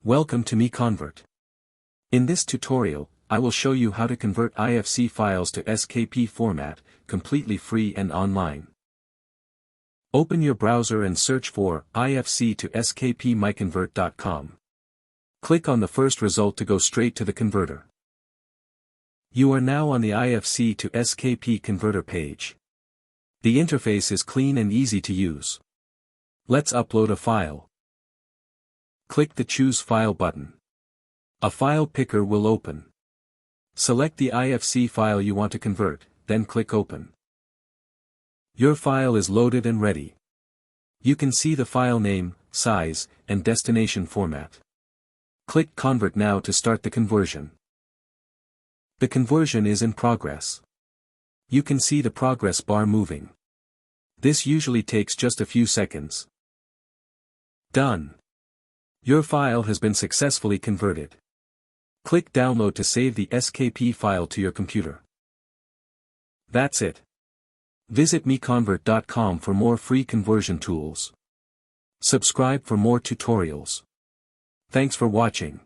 Welcome to MiConvert. In this tutorial, I will show you how to convert IFC files to SKP format, completely free and online. Open your browser and search for IFC to SKP MiConvert.com. Click on the first result to go straight to the converter. You are now on the IFC to SKP converter page. The interface is clean and easy to use. Let's upload a file. Click the Choose File button. A file picker will open. Select the IFC file you want to convert, then click Open. Your file is loaded and ready. You can see the file name, size, and destination format. Click Convert now to start the conversion. The conversion is in progress. You can see the progress bar moving. This usually takes just a few seconds. Done. Your file has been successfully converted. Click Download to save the SKP file to your computer. That's it. Visit MiConvert.com for more free conversion tools. Subscribe for more tutorials. Thanks for watching.